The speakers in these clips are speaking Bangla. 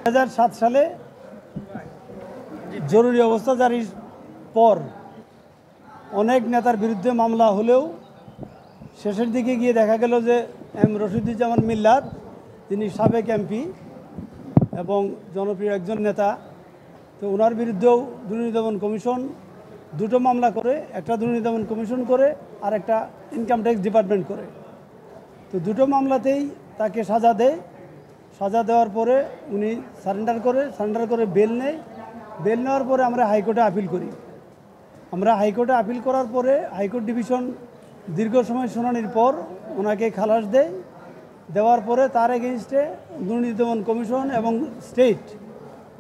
2007 সালে জরুরি অবস্থা জারির পর অনেক নেতার বিরুদ্ধে মামলা হলেও শেষের দিকে গিয়ে দেখা গেল যে এম রশিদুজ্জামান মিল্লাত, তিনি সাবেক এমপি এবং জনপ্রিয় একজন নেতা, তো ওনার বিরুদ্ধেও দুর্নীতি দমন কমিশন দুটো মামলা করে, একটা দুর্নীতি দমন কমিশন করে আর একটা ইনকাম ট্যাক্স ডিপার্টমেন্ট করে। তো দুটো মামলাতেই তাকে সাজা দেয়। সাজা দেওয়ার পরে উনি সারেন্ডার করে বেল নেয়। বেল নেওয়ার পরে আমরা হাইকোর্টে আপিল করি। আমরা হাইকোর্টে আপিল করার পরে হাইকোর্ট ডিভিশন দীর্ঘ সময় শুনানির পর ওনাকে খালাস দেয়। দেওয়ার পরে তার এগেনস্টে দুর্নীতি দমন কমিশন এবং স্টেট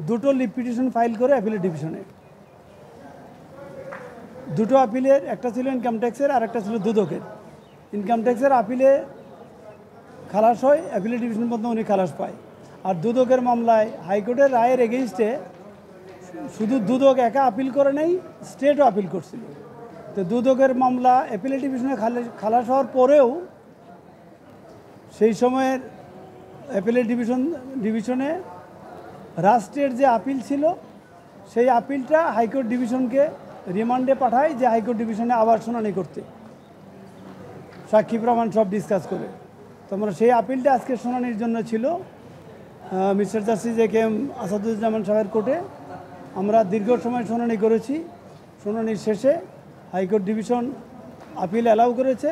দুটো লিভ পিটিশন ফাইল করে অ্যাপিলেট ডিভিশনে। দুটো আপিলের, একটা ছিল ইনকাম ট্যাক্সের আর একটা ছিল দুদকের। ইনকাম ট্যাক্সের আপিলে খালাস হয়, অ্যাপিলেট ডিভিশন পর্যন্ত উনি খালাস পায়। আর দুদকের মামলায় হাইকোর্টের রায়ের এগেনস্টে শুধু দুদক একা আপিল করে নেই, স্টেটও আপিল করছিল। তো দুদকের মামলা অ্যাপিলেট ডিভিশনে খালাস হওয়ার পরেও সেই সময়ের অ্যাপিলেট ডিভিশনে রাষ্ট্রের যে আপিল ছিল সেই আপিলটা হাইকোর্ট ডিভিশনকে রিমান্ডে পাঠায়, যে হাইকোর্ট ডিভিশনে আবার শুনানি করতে, সাক্ষী প্রমাণ সব ডিসকাস করে। তো আমরা সেই আপিলটা আজকে শুনানির জন্য ছিল মিস্টার জাস্টিস A.K.M. আসাদুজ্জামান সাহেবের কোর্টে। আমরা দীর্ঘ সময় শুনানি করেছি। শুনানির শেষে হাইকোর্ট ডিভিশন আপিল অ্যালাউ করেছে,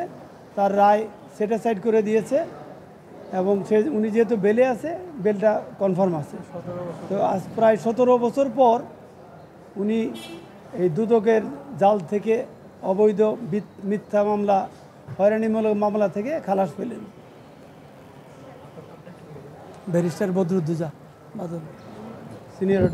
তার রায় সেটিসফাইড করে দিয়েছে এবং উনি যেহেতু বেলে আছে, বেলটা কনফার্ম আছে। তো আজ প্রায় 17 বছর পর উনি এই দুদকের জাল থেকে, অবৈধ মিথ্যা মামলা, হয়রানিমূলক মামলা থেকে খালাস পেলেন। ব্যারিস্টার বদরুদ্দোজা বাদল, সিনিয়র।